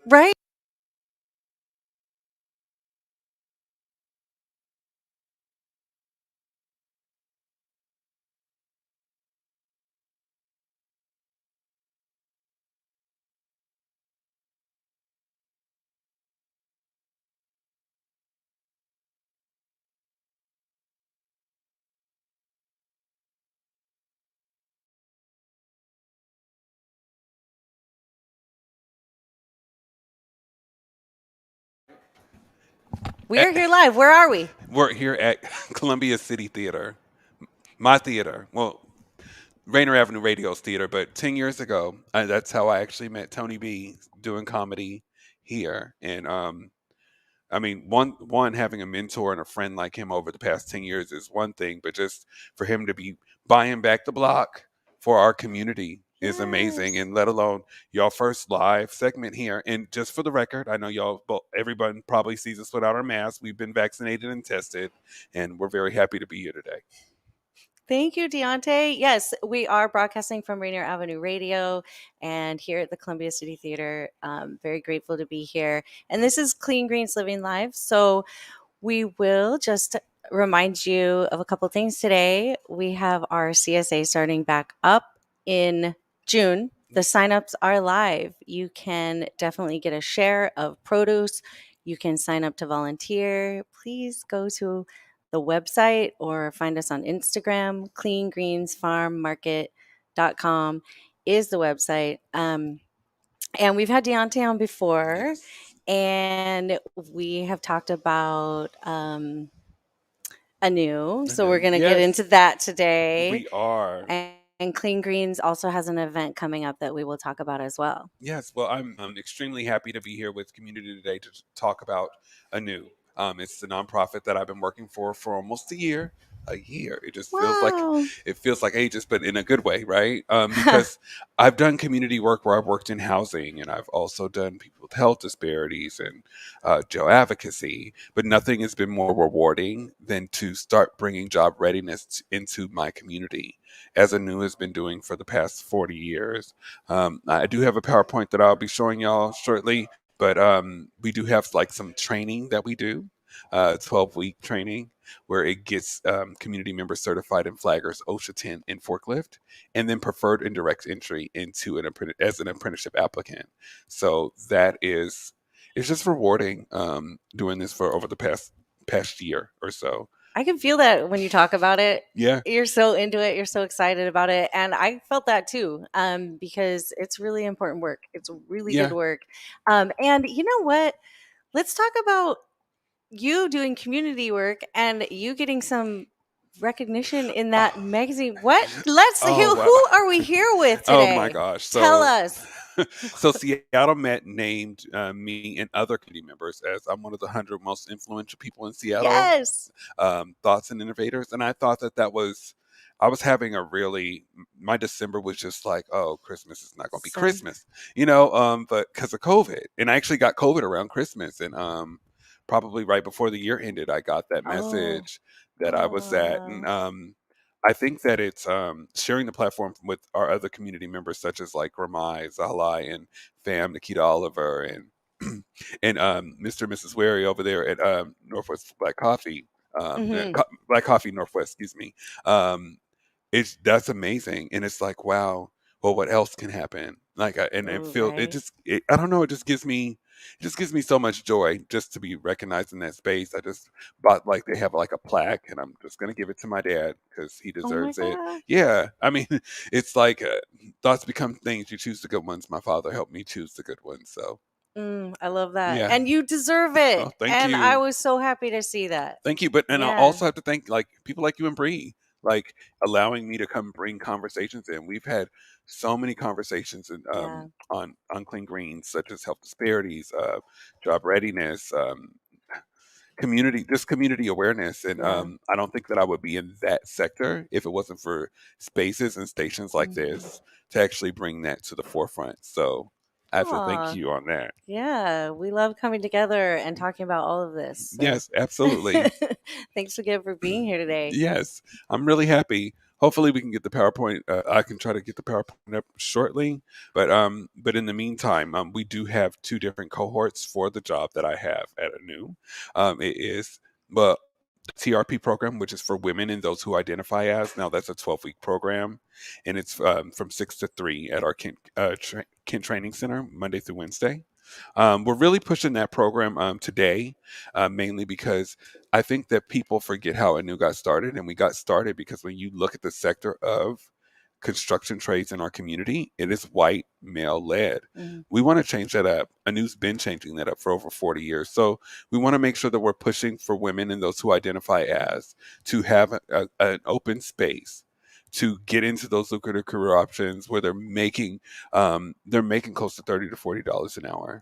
Right? We Eh, are here live. Where are we? We're here at Columbia City Theater, my theater. Well, Rainier Avenue Radio's theater, but 10 years ago, that's how I actually met Tony B doing comedy here. And I mean, one having a mentor and a friend like him over the past 10 years is one thing, but just for him to be buying back the block for our community is amazing. Yes. And let alone y'all first live segment here. And just for the record, I know y'all, well, everyone probably sees us without our masks. We've been vaccinated and tested, and we're very happy to be here today. Thank you, Deontay. Yes, we are broadcasting from Rainier Avenue Radio and here at the Columbia City Theater. Very grateful to be here. And this is Clean Greens Living Live. So we will just remind you of a couple things today. We have our CSA starting back up in June. The signups are live. You can definitely get a share of produce. You can sign up to volunteer. Please go to the website or find us on Instagram. cleangreensfarmmarket.com is the website. And we've had Deontay on before, Yes. and we have talked about ANEW. I So we're know. going to get into Yes, that today. we are. And Clean Greens also has an event coming up that we will talk about as well. Yes, well, I'm extremely happy to be here with community today to talk about ANEW. It's the nonprofit that I've been working for almost a year. A year. It just feels like Wow. ages, but in a good way, right? Because I've done community work where I've worked in housing, and I've also done people with health disparities and jail advocacy. But nothing has been more rewarding than to start bringing job readiness into my community, as ANEW has been doing for the past 40 years. I do have a PowerPoint that I'll be showing y'all shortly, but we do have like some training that we do, 12-week training where it gets community members certified in flaggers, OSHA 10, and forklift, and then preferred and direct entry into as an apprenticeship applicant. So that is it's just rewarding doing this for over the past year or so. I can feel that when you talk about it. Yeah, You're so into it. You're so excited about it. And I felt that too, because it's really important work. It's really good yeah. work. And you know what? Let's talk about you doing community work and you getting some recognition in that Oh, magazine. What? Let's oh wow. who are we here with Oh my today? gosh. Tell So us. so Seattle Met named me and other community members as I'm one of the 100 most influential people in Seattle, Yes. thoughts and innovators. And I thought that was, I was having a really, my December was just like, oh, Christmas is not going to be Some Christmas, but because of COVID. And I actually got COVID around Christmas. And probably right before the year ended, I got that oh. message that I was at. And Oh. I think that it's sharing the platform with our other community members, such as like Ramai, Zahalai, and Fam, Nikita Oliver, and and Mr. and Mrs. Wary over there at Northwest Black Coffee, Mhm. Black Coffee Northwest, excuse me. Um, it's that's amazing, and it's like, wow, well, what else can happen? Like, and it Oh, feel it right. just, I don't know, it just gives me so much joy just to be recognized in that space. I just bought like they have like a plaque, and I'm just gonna give it to my dad because he Oh my deserves it. god. Yeah, I mean, it's like thoughts become things. You choose the good ones. My father helped me choose the good ones. So I love that. yeah. And you deserve it. Oh, thank And I you. was so happy to see that. Thank you. But and I Yeah. also have to thank like people like you and Bree, like allowing me to come bring conversations in. We've had so many conversations Yeah. on clean greens, such as health disparities, job readiness, community awareness. And Yeah. I don't think that I would be in that sector if it wasn't for spaces and stations like Mhm. this to actually bring that to the forefront. So I have to thank Aw. you on that. Yeah, we love coming together and talking about all of this. So Yes, absolutely. thanks again for being here today. Yes, I'm really happy. hopefully we can get the PowerPoint. I can try to get the PowerPoint up shortly. But in the meantime, we do have two different cohorts for the job that I have at ANEW. It is well the TRP program, which is for women and those who identify as. Now that's a 12-week program, and it's from 6 to 3 at our Kent Training Center, Monday through Wednesday. We're really pushing that program today, mainly because I think that people forget how ANEW got started, and we got started because when you look at the sector of construction trades in our community, it is white male led. Mhm. We want to change that up. ANEW's been changing that up for over 40 years. So we want to make sure that we're pushing for women and those who identify as to have an open space to get into those lucrative career options where they're making close to $30 to $40 an hour.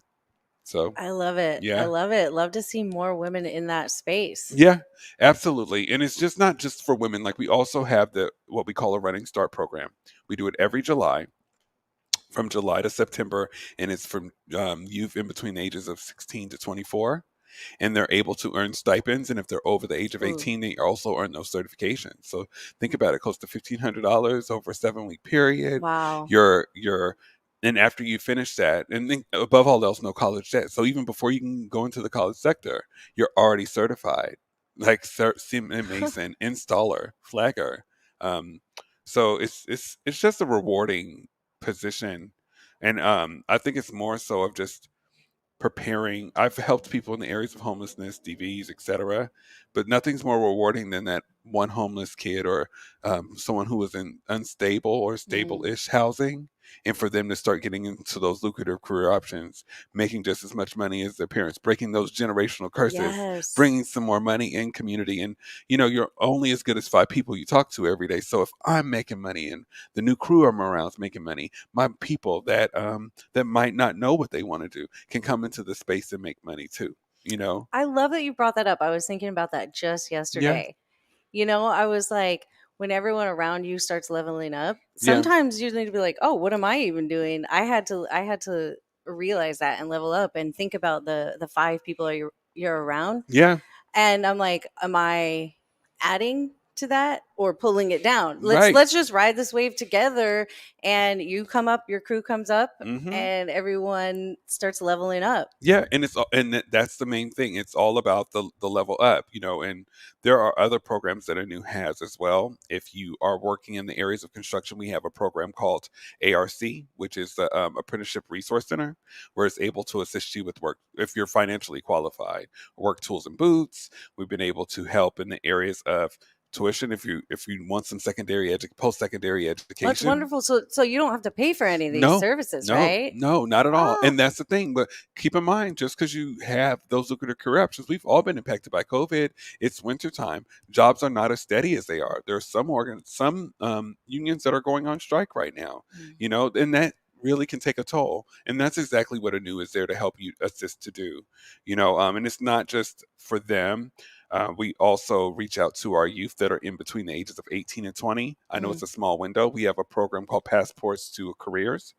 So I love it. I yeah. love it. Love to see more women in that space. Yeah, absolutely. And it's just not just for women. Like we also have the what we call a running start program. We do it every July, from July to September, and it's from youth in between the ages of 16 to 24, and they're able to earn stipends. And if they're over the age of Ooh, 18, they also earn those certifications. So think about it, close to $1,500 over a 7 week period. wow. You're and after you finish that, and then above all else, no college debt. So even before you can go into the college sector, you're already certified, like cement mason, installer, flagger. Um, so it's just a rewarding position, and I think it's more so of just preparing. I've helped people in the areas of homelessness, DVs, etc. But nothing's more rewarding than that one homeless kid or someone who was in unstable or Mm. stable-ish housing, and for them to start getting into those lucrative career options, making just as much money as their parents, breaking those generational curses, Yes. bringing some more money in community. And you're only as good as 5 people you talk to every day. So if I'm making money and the new crew I'm around is making money, my people that might not know what they want to do can come into the space and make money too. You know? I love that you brought that up. I was thinking about that just Yeah, yesterday. I was like, when everyone around you starts leveling up, yeah, sometimes you need to be like, "Oh, what am I even doing?" I had to realize that and level up and think about the 5 people you're around. yeah. And I'm like, am I adding to that or pulling it down? Let's Right. let's just ride this wave together, and you come up, your crew comes up, Hmm. and everyone starts leveling up. Yeah, and that's the main thing. It's all about the level up, and there are other programs that ANEW has as well. If you are working in the areas of construction, we have a program called ARC, which is the Apprenticeship Resource Center, where it's able to assist you with work if you're financially qualified, work tools and boots. We've been able to help in the areas of tuition if you want some post secondary That's education. wonderful. So you don't have to pay for any of these No, services, no, right? no, not at all. Ah, And that's the thing. But keep in mind, just because you have those lucrative career options, we've all been impacted by COVID. It's wintertime. Jobs are not as steady as they are. There are some unions that are going on strike right now. mm, And that really can take a toll. And that's exactly what ANEW is there to help you assist to do. And it's not just for them. We also reach out to our youth that are in between the ages of 18 and 20. I know it's mm. a small window. We have a program called Passports to Careers.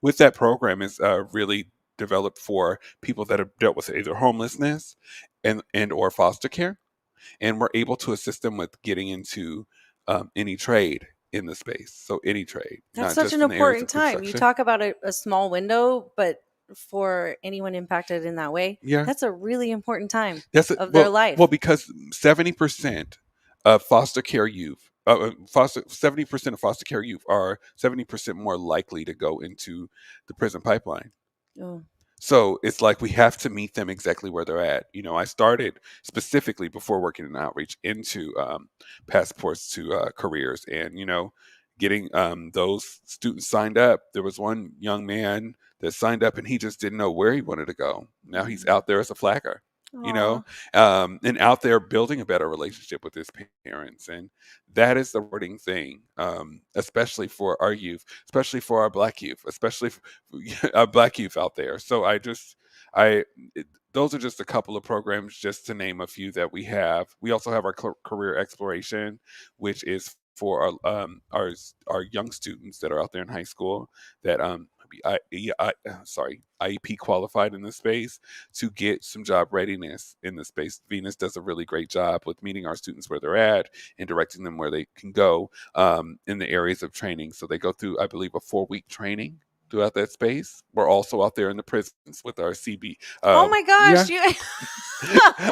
With that program is really developed for people that have dealt with either homelessness and or foster care, and we're able to assist them with getting into any trade in the space. So any trade, That's not such an just in the areas important of time. You construction. talk about a small window, but for anyone impacted in that way, Yeah, that's a really important time that's it. of their Well, life. because 70% of foster care youth. Foster 70% of foster care youth are 70% more likely to go into the prison pipeline. Oh, So it's like we have to meet them exactly where they're at. I started specifically before working in outreach into passports to careers, and getting those students signed up. There was one young man that signed up, and he just didn't know where he wanted to go. Now he's mm. out there as a flagger. You Aw. know, and out there building a better relationship with his parents, and that is the rewarding thing, especially for our youth, especially for our Black youth, especially Black youth out there. So I, those are just a couple of programs, just to name a few that we have. We also have our career exploration, which is for our young students that are out there in high school that be IEP qualified in this space to get some job readiness in this space. Venus does a really great job with meeting our students where they're at and directing them where they can go in the areas of training. So they go through, I believe, a 4-week training throughout that space. We're also out there in the prisons with our CB. Oh my Yeah, gosh, you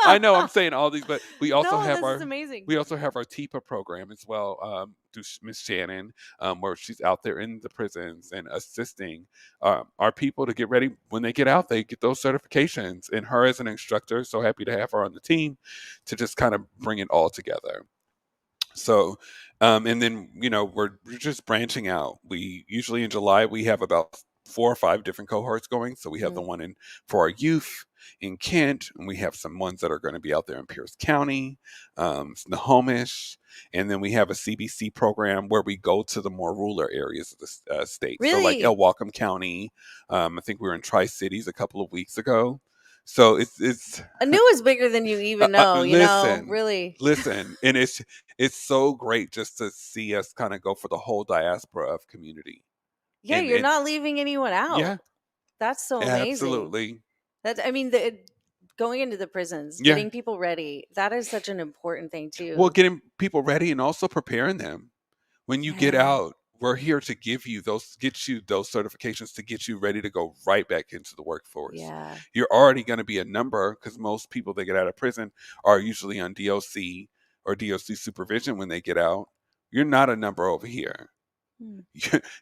I know I'm saying all these, but No, this is amazing. we also have our TIPA program as well through Miss Shannon, where she's out there in the prisons and assisting our people to get ready when they get out. They get those certifications, and her as an instructor. So happy to have her on the team to just kind of bring it all together. So, and then we're just branching out. We usually in July we have about 4 or 5 different cohorts going. So we have the Mm. one in for our youth in Kent, and we have some ones that are going to be out there in Pierce County, Snohomish, and then we have a CBC program where we go to the more rural areas of the state. So like Really? Whatcom County, I think we were in Tri Cities a couple of weeks ago. So it's ANEW is bigger than you even know, listen, really. listen, and it's so great just to see us kind of go for the whole diaspora of community, Yeah, you're and not leaving anyone yeah, out. That's so amazing. absolutely, I mean, going into the prisons, yeah. getting people ready, that is such an important thing Well, too. getting people ready and also preparing them when you get Yeah. out. We're here to get you those certifications to get you ready to go right back into the workforce. Yeah. You're already going to be a number because most people that get out of prison are usually on DOC or DOC supervision when they get out. You're not a number over here. Hmm.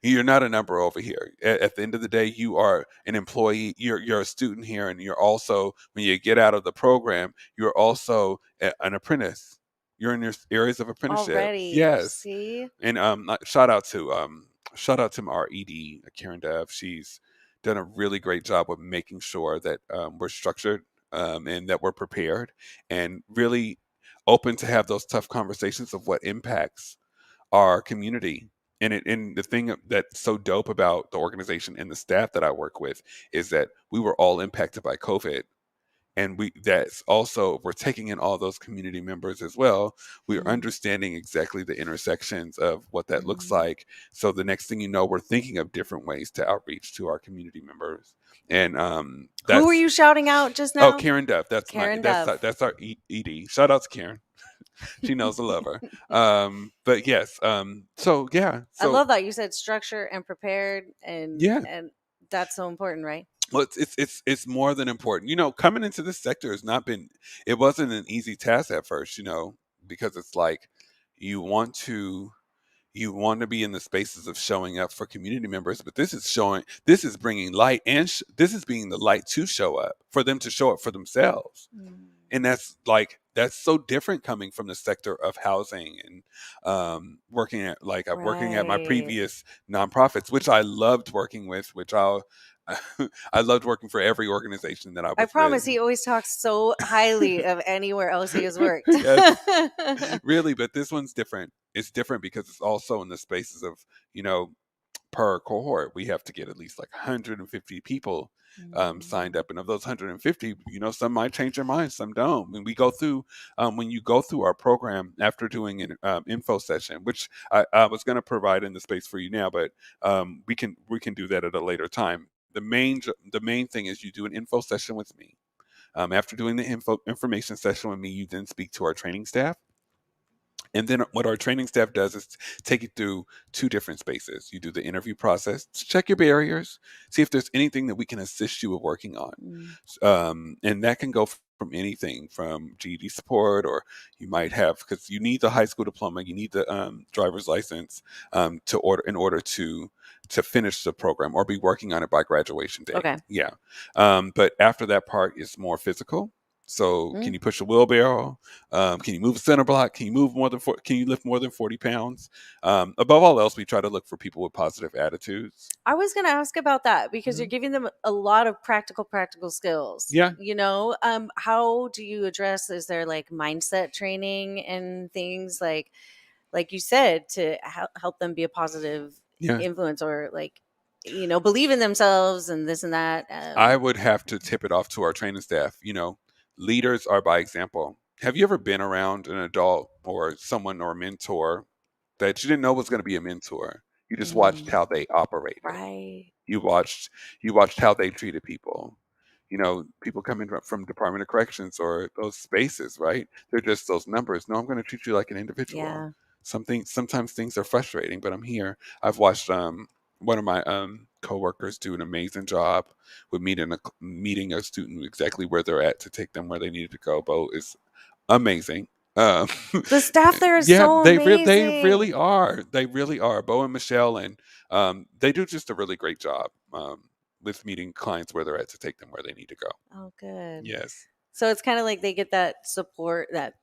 You're not a number over here. At the end of the day, you are an employee. You're a student here, and you're also, when you get out of the program, you're also an apprentice. You're in your areas of apprenticeship. Already. Yes, See? and shout out to our ED, Karen Dev. She's done a really great job of making sure that we're structured and that we're prepared and really open to have those tough conversations of what impacts our community. And the thing that's so dope about the organization and the staff that I work with is that we were all impacted by COVID, and that's also we're taking in all those community members as well. We're Mm. understanding exactly the intersections of what that looks Mm. like. So the next thing you know, we're thinking of different ways to outreach to our community members. And Who were that's you shouting out just oh, now? Karen Duff. Karen Dove. That's our ED. Shout out to Karen. She knows I love her. But yes, so yeah, I so love that you said structure and prepared, yeah. and that's so important, right? Well, it's more than important. Coming into this sector has not been. It wasn't an easy task at first. Because it's like you want to you want to be in the spaces of showing up for community members, but this is bringing light, and this is being the light to show up for them to show up for themselves. Mm. And that's so different coming from the sector of housing and I'm working at my Right. previous nonprofits, which I loved working with, which I loved working for every organization that I I was with. promise he always talks so highly of anywhere else he has worked. Yes, really, but this one's different. It's different because it's also in the spaces of you know per cohort, we have to get at least like 150 people signed Mm. up, and of those 150, some might change their minds, some don't. When you go through our program after doing an info session, which I was going to provide in the space for you now, but we can do that at a later time. The main thing is you do an info session with me. After doing the information session with me, you then speak to our training staff. And then what our training staff does is take you through 2 different spaces. You do the interview process to check your barriers, see if there's anything that we can assist you with working on. Mm. And that can go from anything from GED support, or you might have, because you need the high school diploma, you need the driver's license in order to finish the program or be working on it by graduation day. Okay. Yeah. But after that part is more physical. So, can Mm. you push a wheelbarrow? Can you move a center block? Can you lift more than 40 pounds? Above all else, we try to look for people with positive attitudes. I was going to ask about that because you're Mhm. giving them a lot of practical skills. Yeah. How do you address? Is there like mindset training and things like you said to help them be a positive Yeah. influence, or like believe in themselves and this and that. I would have to tip it off to our training staff. Leaders are by example. Have you ever been around an adult or someone or a mentor that you didn't know was going to be a mentor? You just watched Mm, how they operated. right. You watched how they treated people. People coming from Department of Corrections or those spaces, right? They're just those numbers. No, I'm going to treat you like an individual. Yeah. Sometimes things are frustrating, but I'm here. I've watched one of my coworkers do an amazing job with meeting a student exactly where they're at to take them where they needed to go. Bo is amazing. Um, The staff there is yeah, so they amazing. really are. They really are. Bo and Michelle, and they do just a really great job with meeting clients where they're at to take them where they need to go. Oh, good. Yes, So it's kind of like they get that support, that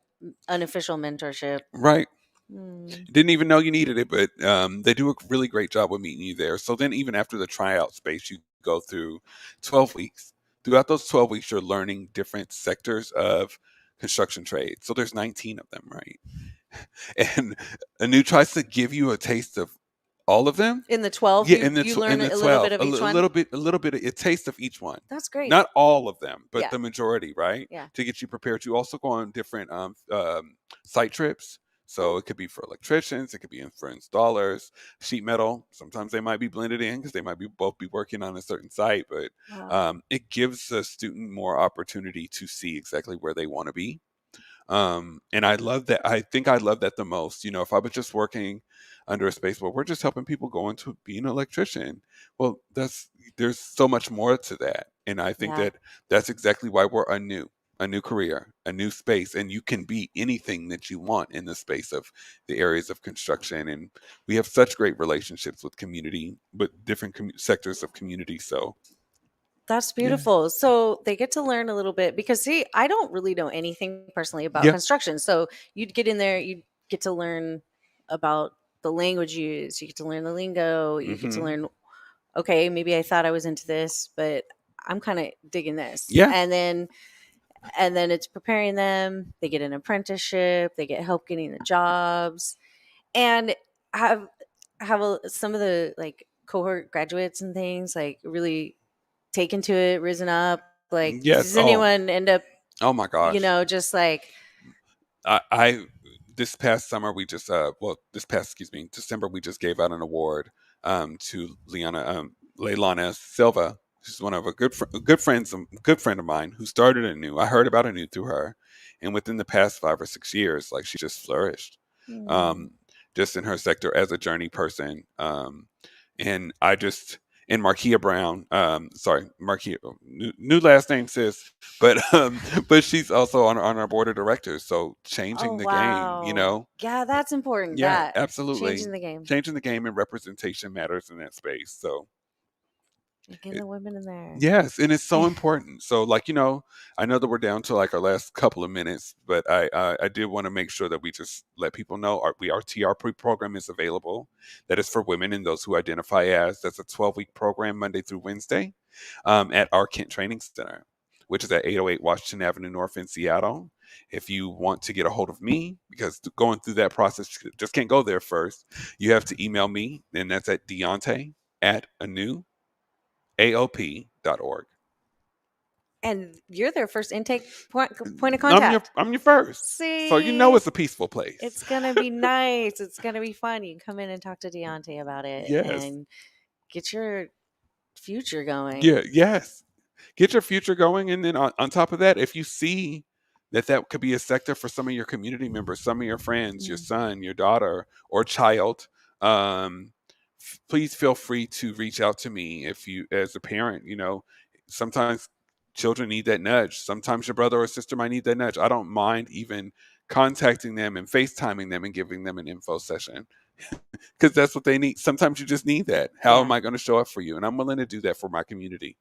unofficial mentorship. right. Mm. Didn't even know you needed it, but they do a really great job with meeting you there. So then, even after the tryout space, you go through 12 weeks. Throughout those 12 weeks, you're learning different sectors of construction trade. So there's 19 of them, right? And ANEW tries to give you a taste of all of them. In the 12, Yeah, you in learn the a little bit 12, of each one. a little bit, a taste of each one. That's great. Not all of them, but Yeah. the majority, right? Yeah. To get you prepared. You also go on different site trips. So Oh, it could be for electricians, it could be for installers, sheet metal. Sometimes they might be blended in because they might be both be working on a certain site, but wow. it gives the student more opportunity to see exactly where they want to be. And I love that. I think I love that the most. If I was just working under a space where we're just helping people go into being an electrician, well, there's so much more to that. And I think Yeah. that that's exactly why we're a new career, a new space, and you can be anything that you want in the space of the areas of construction. And we have such great relationships with community, with different sectors of community. So That's yeah, beautiful. So they get to learn a little bit because, see, I don't really know anything personally about yeah, construction. So you'd get in there, you'd get to learn about the language used, you get to learn the lingo, you get to hmm, learn, okay, maybe I thought I was into this, but I'm kind of digging this. yeah, And then it's preparing them. They get an apprenticeship, they get help getting the jobs, and have some of the like cohort graduates and things like really taken to it, risen up? Like, yes. does anyone end up, Oh my gosh. just like, I this past summer we just this past excuse me December we just gave out an award to Leilana Silva. She's one of a good friend of mine who started ANEW. I heard about ANEW through her, and within the past 5 or 6 years, like she just flourished, hmm, um, just in her sector as a journey person. And I just and Markia Brown, sorry, Markia, new last name sis, but but she's also on our board of directors. So oh changing the game, wow, yeah, that's important. yeah, That changing absolutely, the game, changing the game and representation matters in that space. So getting the women in there. yes, and it's so important. So, like, I know that we're down to like our last couple of minutes, but I did want to make sure that we just let people know our TR program is available. That is for women and those who identify as. That's a 12-week program, Monday through Wednesday, at our Kent Training Center, which is at 808 Washington Avenue North in Seattle. If you want to get a hold of me, because going through that process just can't go there first, you have to email me, and that's at Deaunte at ANEW AOP.org. And you're their first intake point of contact. I'm your first. So See, it's a peaceful place. it's gonna be nice. It's gonna be fun. You can come in and talk to Deontay about it Yes. and get your future going. Yeah, yes. Get your future going, and then on top of that, if you see that could be a sector for some of your community members, some of your friends, your Mm. son, your daughter, or child, um, please feel free to reach out to me if you as a parent, sometimes children need that nudge. Sometimes your brother or sister might need that nudge. I don't mind even contacting them and FaceTiming them and giving them an info session because that's what they need. Sometimes you just need that. How am Yeah. I going to show up for you? And I'm willing to do that for my community.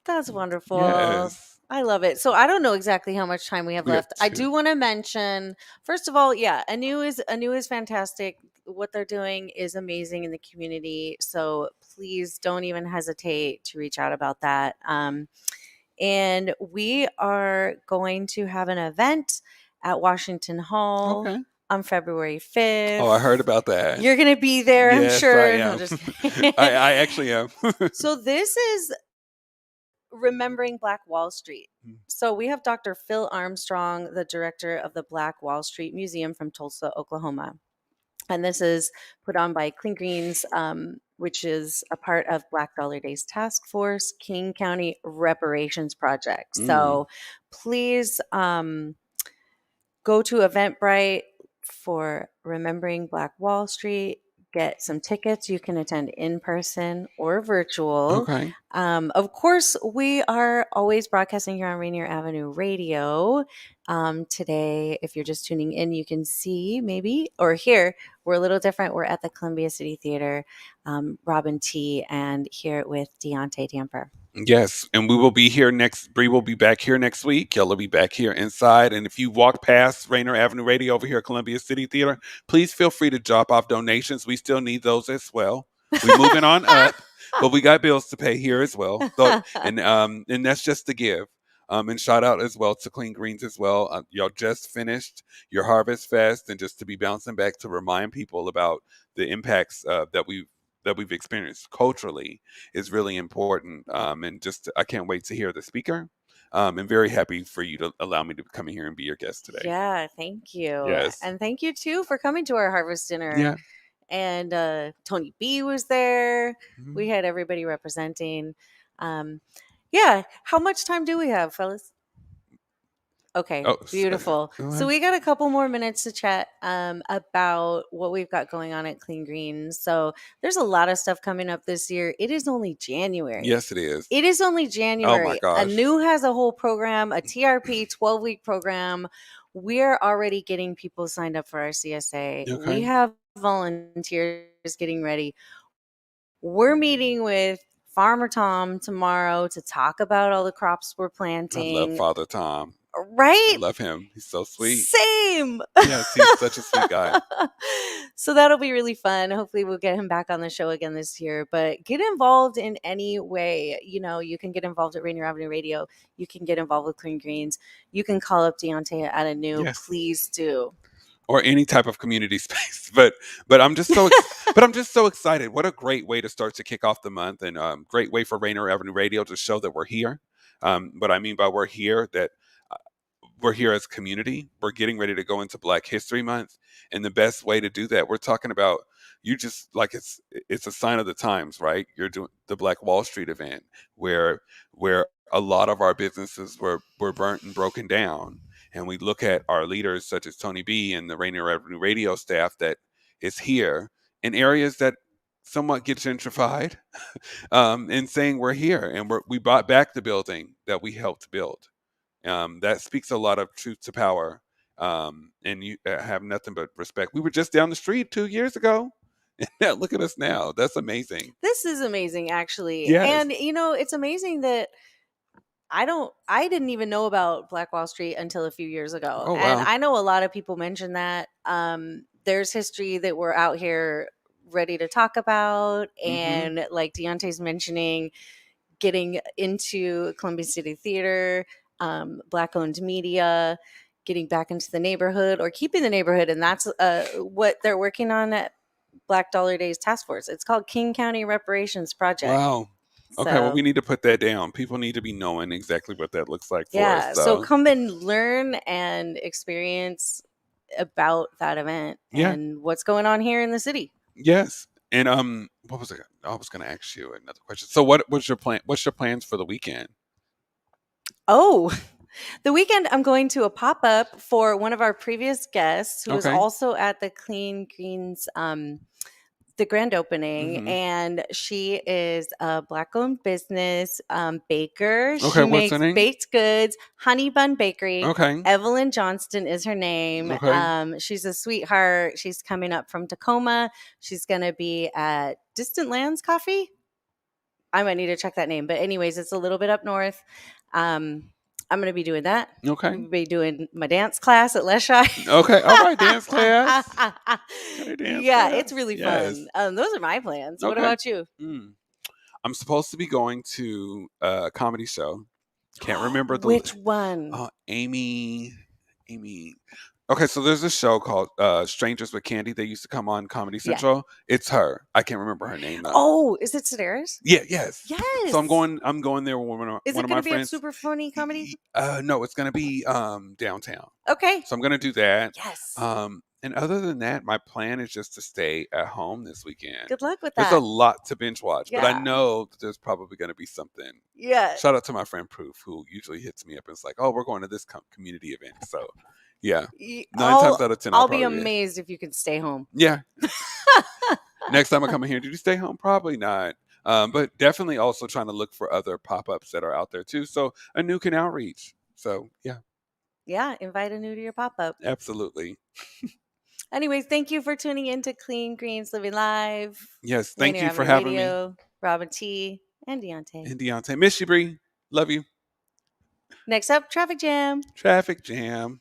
That's wonderful. Yes. I love it. So I don't know exactly how much time we have We have left. I two. do want to mention, first of all, yeah, Anu is fantastic. What they're doing is amazing in the community. So please don't even hesitate to reach out about that. And we are going to have an event at Washington Hall Okay. on February Oh, I heard 5th. about that. You're going to be there, I'm Yes, I sure. No, am. just I actually am. So this is Remembering Black Wall Street. So we have Dr. Phil Armstrong, the director of the Black Wall Street Museum from Tulsa, Oklahoma. And this is put on by Clean Greens which is a part of Black Dollar Days Task Force King County Reparations Project. Mm. So please go to Eventbrite for Remembering Black Wall Street. Get some tickets. You can attend in person or virtual. Okay. Of course, we are always broadcasting here on Rainier Avenue Radio. Today, if you're just tuning in, you can see maybe or hear we're a little different. We're at the Columbia City Theater, Robyn T, and here with Deaunte Damper. Yes, and we will be here next. Bree will be back here next week. Y'all will be back here inside. And if you walk past Rainier Avenue Radio over here at Columbia City Theater, please feel free to drop off donations. We still need those as well. We're moving on up, but we got bills to pay here as well. So, and that's just to give. And shout out as well to Clean Greens as well. Y'all just finished your Harvest Fest, and just to be bouncing back to remind people about the impacts that we've experienced culturally is really important. And just I can't wait to hear the speaker. I'm very happy for you to allow me to come in here and be your guest today. Yeah, thank you. Yes. And thank you too for coming to our harvest dinner. Yeah. And Tony B was there. Mhm. We had everybody representing. Yeah. How much time do we have, fellas? Okay, Oh, beautiful. go So ahead. we got a couple more minutes to chat about what we've got going on at Clean Greens. So there's a lot of stuff coming up this year. It is only January. Yes, it is. It is only Oh my January. gosh. ANEW has a whole program, a TRP 12-week program. We're already getting people signed up for our CSA. We Okay. have volunteers getting ready. We're meeting with Farmer Tom tomorrow to talk about all the crops we're I planting. love Father Tom. I Right? love him. He's so sweet. Same. Yes, he's such a sweet guy. So that'll be really fun. Hopefully we'll get him back on the show again this year. But get involved in any way. You know, you can get involved at Rainier Avenue Radio. You can get involved with Clean Greens. You can call up Deaunte at ANEW. Yes. Please do. Or any type of community space. But I'm just so excited. What a great way to start to kick off the month, and great way for Rainier Avenue Radio to show that we're here. What I mean by we're here, that we're here as a community. We're getting ready to go into Black History Month, and the best way to do that, we're talking about, you just like it's a sign of the times, right? You're doing the Black Wall Street event where a lot of our businesses were burnt and broken down, and we look at our leaders such as Tony B and the Rainier Avenue Radio staff that is here in areas that somewhat get gentrified, and saying we're here and we bought back the building that we helped build. That speaks a lot of truth to power. And you have nothing but respect. We were just down the street 2 years ago. Now look at us now. That's amazing. This is amazing, actually. Yes. And, you know, it's amazing that I didn't even know about Black Wall Street until a few years ago. Oh, And wow. I know a lot of people mention that. There's history that we're out here ready to talk about. And like Deaunte's mentioning, getting into Columbia City Theater, Black owned media, getting back into the neighborhood or keeping the neighborhood. And that's what they're working on at Black Dollar Days Task Force. It's called King County Reparations Project. Wow. Okay, well, So, we need to put that down. People need to be knowing exactly what that looks like for yeah. us. So come and learn and experience about that event Yeah. and what's going on here in the city. Yes. And what was it? I was going to ask you another question. So what was your plan? What's your plans for the weekend? Oh, the weekend I'm going to a pop-up for one of our previous guests who was Okay. also at the Clean Greens the grand opening, Mhm. and she is a Black-owned business baker. Okay, She what's makes her name? baked goods, Honey Bun Bakery. Okay. Evelyn Johnston is her name. Okay. She's a sweetheart. She's coming up from Tacoma. She's going to be at Distant Lands Coffee. I might need to check that name, but anyways, it's a little bit up north. I'm going to be doing that. Okay. I'm be doing my dance class at Leshai. Okay. All right. Dance class. Okay, dance Yeah, class. it's really Yes. fun. Those are my plans. What Okay. about you? I'm supposed to be going to a comedy show. Can't remember the Which one? Amy. Okay, so there's a show called Strangers with Candy. They used to come on Comedy Yeah. Central. It's her. I can't remember her name though. Oh, is it Sedaris? Yeah, yes. Yes. So I'm going there with one of Is it my going to be at friends. Super Funny Comedy? No, it's gonna be downtown. Okay. So I'm gonna do that. Yes. And other than that, my plan is just to stay at home this weekend. Good luck with There's a that. lot to binge watch, but I Yeah. know that there's probably going to be something. Yeah. Shout out to my friend Proof, who usually hits me up and is like, "Oh, we're going to this community event." So, yeah, 9 times out of 10, I'll I'll be probably amazed if you can stay home. Yeah. Next time I come in here, did you stay home? Probably not. But definitely also trying to look for other pop-ups that are out there too. So ANEW can outreach. So yeah, Yeah, invite ANEW to your pop-up. absolutely. Anyways, thank you for tuning in to Clean Greens Living Live. Yes, thank Rainier you for Avenue having me. Radio, Robyn T, and Deaunte. And Deaunte. Miss you, Bree. Love you. Next up, Traffic Jam. Traffic jam.